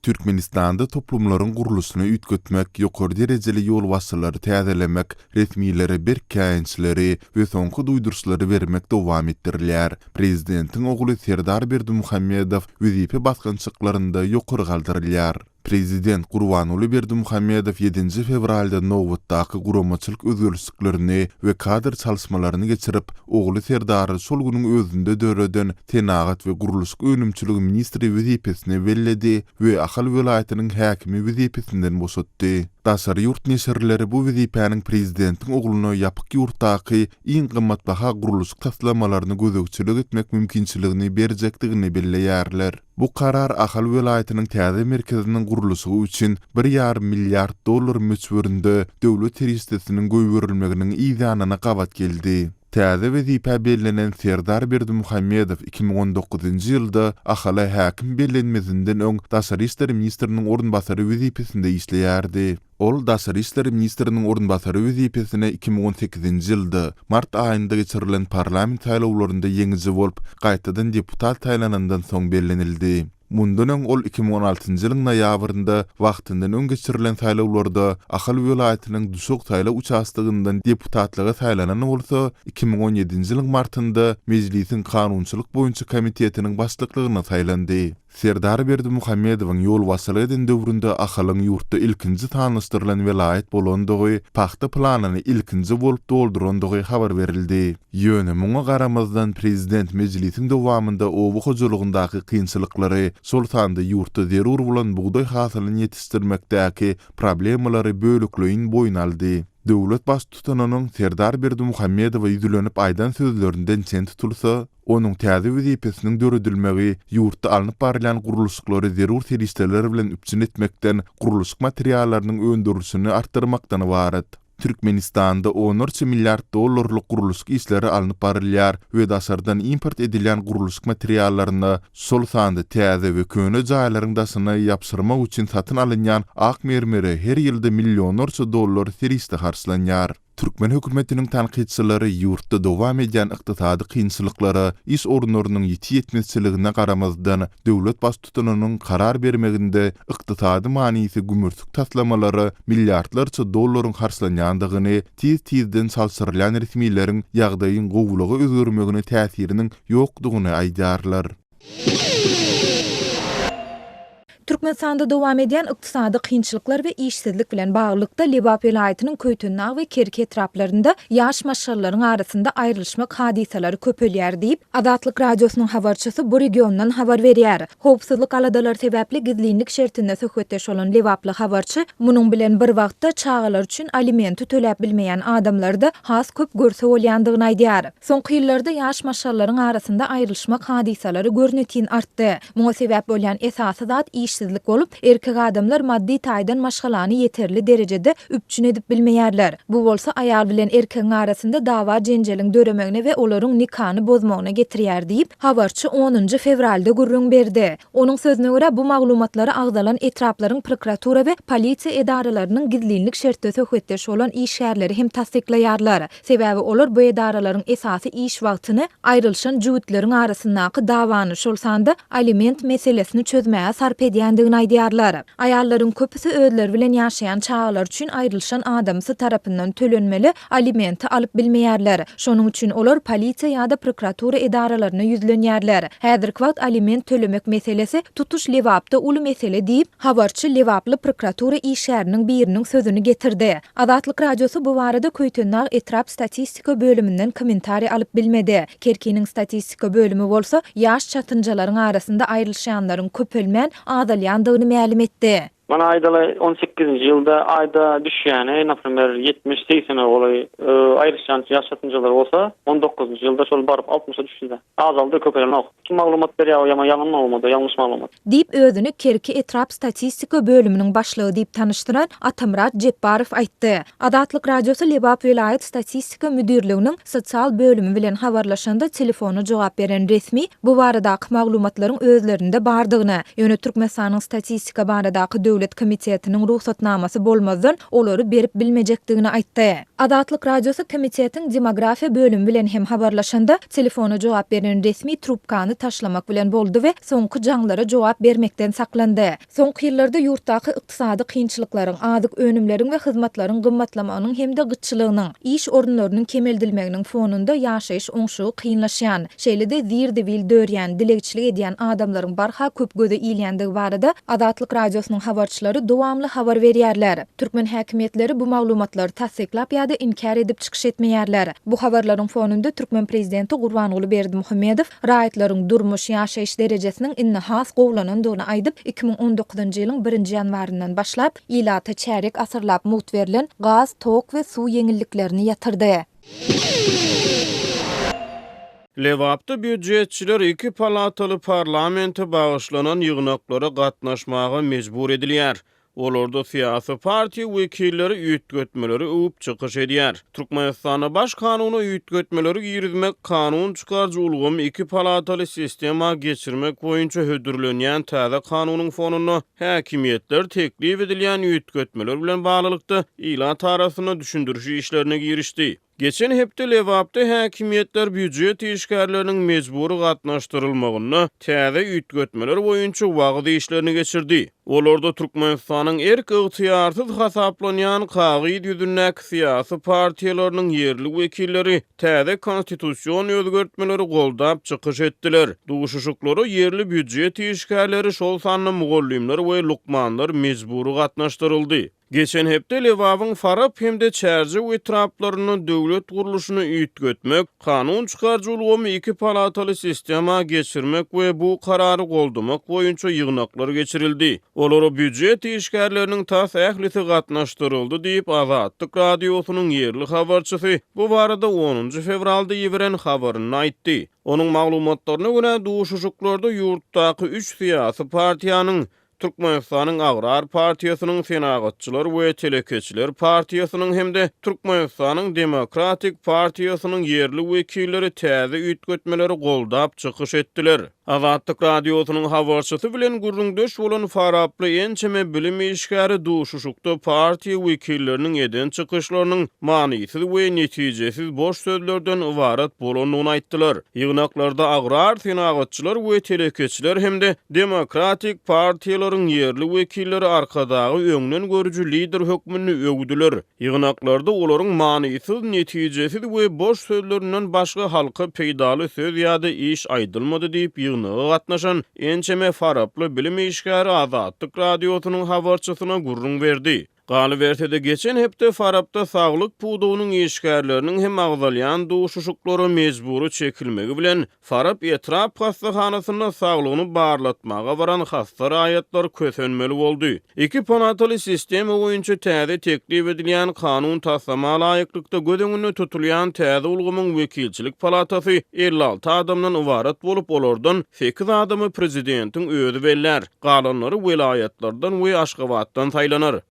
Türkmenistanda toplumlaryň guruluşyny üýtgetmek, ýokary derejeli ýol wasyllary täzelemek, resmiýlere berkäňçileri we soňky duýdurşlary bermek dowam etdirilýär. Prezidentiň ogly Serdar Berdimuhammedow wezipe basgynçyklarynda ýokary galdyrylýar. Prezident Gurbanuly Berdimuhammedow 7 fevralda nowatdaky guramaçylyk özgürlüklerini we kadr çalşmalaryny geçirip, ogly Serdary şol günüň özünde döreden tenagat we guruluşyk önümçiligi ministri wezipesine belledi we Ahal welaýatynyň häkimi wezipesinden boşatdy. Daşary ýurt neşirleri bu wezipäniň prezidentiň ogluny ýapyk ýurtdaky iň gymmatbaha guruluşyk taslamalaryny gözegçilik etmek mümkinçiligini berjekdigini belleýärler. Bu karar Ahal welaýatynyň täze merkeziniň guruluşy üçin $1,5 milyard möçberinde döwlet teristesiniň goýberilmeginiň ýanyna gabat geldi. Täze wezipe bellenen Serdar Berdimuhammedow 2019-njy ýylda Ahala häkim bellenmesinden öň Daşary işleri ministriniň orunbasary wezipesinde işleýärdi. Ol Daşary işleri ministriniň orunbasary wezipesine 2018-nji ýylda mart aýynda geçirilen parlament saýlawlarynda ýeňiji bolup, gaýtadan deputat taýlanandan soň bellenildi. Mundan öň ol 2016-njy ýylyň noýabrynda wagtyndan öň geçirilen saýlawlarda Ahal welaýatynyň düşük saýlaw uçastygyndan deputatlyga saýlanan bolsa, 2017-nji ýylyň martynda mejlisiň kanunçylyk boýunça komitetiniň başlyklygyna saýlandy. Serdar Berdimuhammedowyň ýol wasylygyň döwründe Ahalyň ýurtda ilkinji tanystyrylan welaýat bolandygy, paxta planyny ilkinji bolup doldurandygy habar berildi. Ýöne muňa garamazdan prezident mejlisiň dowamında owu hojulugyndaky kynçylyklary, şol sanda ýurtda zerur bolan buğday hasylyny ýetişdirmekdäki problemalary bölükleýin boýun aldy. Döwlet baş tutanynyň Serdar Berdimuhammedowa ýüzlenip aýdan sözlerinden çen tutulsa, onuň täze wezipesiniň döredilmegi ýurtda alınıp barilen guruluşyklary zerur teristler bilen üpçün etmekden guruluşyk materiallarynyň öndürülüşini artdyrmakdan ibaret. Türkmenistanda $10 milyard guruluşyk işleri alınıp barilýar we daşardan import edilen guruluşyk materiallaryny şol sanda täze we köne jaýlaryň daşyna ýapşyrmak üçin satyn alynýan ak mermeri her ýylda $milyonlarça teriste harçlanýar. Türkmen hökümetiniň tanqidçilari ýurtda dowam edýän ykdysady kynçylyklary, iş orunlarynyň ýetýetmezçiligine garamazdan döwlet baş tutanynyň karar bermeginde ykdysady manysy gümürtük taslamalary milliardlarça dollaryň harçlanýandygyny, tiz-tizden çalşyrylan resmiýlerin ýagdaýyň gowlugy özgürmegine täsiriniň ýokdugyny aýdarlar. Türkmenistanda dowam edýän ykdysady kynçylyklar we işsizlik bilen baglykda Lebap welaýatynyň Köýtünnaň we Kerki etraplarynda ýaş maşallaryň arasynda aýrylşmak hadiseleri köpelýär diýip Azatlyk radiosynyň habarçysy bu regiondan habar berýär. Howpsuzlyk aladalary sebäpli gizlinlik şertinde söhbetdeş bolan Lebaply habarçy munyň bilen bir wagtda çağalar üçin alimenti töläp bilmeýän adamlarda has köp görse bolýandygyny aýdýar. Soňky ýyllarda ýaş maşallaryň arasynda aýrylşmak hadiseleri görnetin artdy. Muňa sebäp bolýan esasy zat işsizlik bolup, erkek adamlar maddi taýdan maşgalany yeterli derejede üpçün edip bilmeýärler. Bu bolsa aýal bilen erkegiň arasynda dawa jenjeliň döremegine we olaryň nikahany bozmagyna getirýär diýip habarçy 10 fevralda gurrun berdi. Onuň sözüne görä bu maglumatlary agdalan etraplaryň prokuratura we polisiýa edaralarynyň gizlinlik şertde söhbetdeş bolan iş ýerleri hem tasdiklaýarlar. Sebäbi olar bu edaralaryň esasy iş wagtyny aýrylşan jüwütleriň arasyndaky dawany şol sanda aliment meselesini çözmäge sarp edýändigini aýdýarlar. Aýallaryň köpüsi özleri bilen ýaşaýan çağalar üçin aýrylşan adamsy tarapyndan tölenmeli alimenti alyp bilmeýärler. Şonuň üçin olar polisiýa ýa-da prokuratura edaralaryna ýüzlenýärler. Häzirki wagt aliment tölemek meselesi tutuş Lebapda uly mesele diýip habarçy Lebaply prokuratura iş ýeriniň biriniň sözüni getirdi. Azatlyk radiosu bu barada Köýtünnaň etrap statistika bölümünden komentari alyp bilmedi. Kerkiniň statistika bölümü bolsa ýaş çatynjalaryň arasynda aýrylşanlaryň köpelmän azalýandygyny ma'lum etdi. Mana aýda 18-nji ýylda aýda düşýäni, napример, 70-80 olay aýrylşan ýaşatynjalar bolsa, 19-njy ýylda şol baryp 60-a düşdi. Azaldy, köpelen ok. Kim maglumat berýär, ýa-da ýalňy maglumat, ýalňyş maglumat. Diýip özüni Kerki etrap statistika bölüminiň başlygy diýip tanıştyran Atamrat Jepbarow aýtdy. Azatlyk radiosu Lebap welaýat statistika müdirliginiň sosial bölümi bilen habarlaşanda telefonu jogap beren resmi bu baradaky maglumatlaryň özlerinde bardygyny, ýöne Türkmenistanyň statistika baradaky Döwlet Komitetiniň ruhsatnamasy bolmazdan olary berip bilmejekdigini aýtdy. Adatlyk radiosu komitetin demografiya bölümi bilen hem habarlaşanda telefona jogap beren resmi trubkany taşlamak bilen boldy we soňky jaňlara jogap bermekden saklandy. Soňky ýyllarda ýurtdaky ykdysady kynçylyklaryň, adyk önümleriň we hyzmatlaryň gymmatlamanyň hemde gyçylygynyň, iş orunlarynyň kemeldilmeginiň fonunda ýaşaýyş oňşugy kynlaşýan, şeýle-de zir-dewil dörýän, dilegçilik edýän adamlaryň barha köp göze ilýändigi barada Adatlyk radiosynyň habarçylary dowamly habar berýärler. Türkmen häkimetleri bu maglumatlary tasdiklap ýa-da inkar edip çykyş etmeýärler. Bu habarlaryň fonunda Türkmen prezidenti Gurbanuly Berdimuhammedow raýatlaryň durmuş ýaşaýyş derejesiniň inne has gowlanandygyny aýdyp 2019-njy ýylyň 1-nji ýanwaryndan başlap ilata çärek asyrlap mut berilen gaz, tok we suw ýeňilliklerini ýatyrdy. Lewapda büdjetçiler 2 palataly parlamente bagyşlanan ýygnaklara gatnaşmaga mejbur edilýär. Olarda siyasi parti wekilleri üýtgetmeleri öwüp çykyş edýär. Türkmenistana baş kanuny üýtgetmeleri ýermek kanun çykarjy ulgamy 2 palataly sistema geçirmek boýunça hödürlenýän täze kanunyň fonuny häkimetler teklip edilýän üýtgetmeler bilen baglykda ila tarasyna düşündürişi işlerine girişdi. Geçen hepde Lewapda häkimetler büdjet işgärleriniň mejburi gatnaşdyrylmagyny täze üýtgetmeler boýunça wagty işlerini geçirdi. Olarda Türkmenistanyň erk ygtyýarsyz hasaplanýan kagyd ýüzündäki siyasi partiýalarynyň yerli wekilleri täze konstitusiýon özgertmeleri goldap çykyş etdiler. Duşuşuklary yerli büdjet işgärleri şol sanly mugallimler we lukmanlar mejburi gatnaşdyryldy. Geçen hepde Lewapyň Farap hemde çärji we traplaryny döwlet guruluşyny üýtgetmek, kanun çykarjy ulgamy 2 palataly sistema geçirmek we bu karary goldamak boýunça ýygnaklar geçirildi. Olary büdjet işgärleriniň tas ählisi gatnaşdyryldy diýip Azatlyk radiosynyň yerli habarçysy bu barada 10 fevralda ýiberen habaryny aýtdy. Onuň maglumatlaryna görä duşuşuklarda ýurtdaky 3 siyasi partiýanyň Türkmenistanyň Agrar partiýasynyň senagatçylar we telekeçiler partiýasynyň hemde Türkmenistanyň Demokratik partiýasynyň yerli wekilleri täze üýtgetmeleri goldap çykyş etdiler. Azatlyk radiosynyň habarçysy bilen gurrundeş bolan Faraply ençeme bilim işgäri duşuşukda partiýa wekilleriniň eden çykyşlarynyň manysyz we netijesiz boş sözlerden ibarat bolanyny aýtdylar. Ýygnaklarda agrar senagatçylar we telekeçiler hemde Demokratik partiýalaryň yerli wekilleri arkadagy öňden görüjü lider hökmüni öwdüler. Ýygnaklarda olaryň manysyz, netijesiz we boş sözlerinden başga halka peýdaly söz ýa-da iş aýdylmady diýip ýygnaga gatnaşan ençeme Faraply bilim işgäri Azatlyk radiosynyň habarçysyna gurrun berdi. Galybertede geçen hepde Farapda saglyk pudugynyň işgärleriniň hem agzalyan duşuşuklary mejburi çekilmegi bilen Farap etrap hastahanasyna saglygyny barlatmaga baran hasta raýatlar kösenmeli boldy. 2 palataly sistema boýunça täze teklip edilýän kanun taslama laýyklykda gödüňünde tutulýan täze ulgamyň wekilçilik palatasy 56 adamdan ibarat bolup olardan 8 adamy prezidentiň özü beller. Galanlary welaýatlardan we Aşgabatdan saýlanar.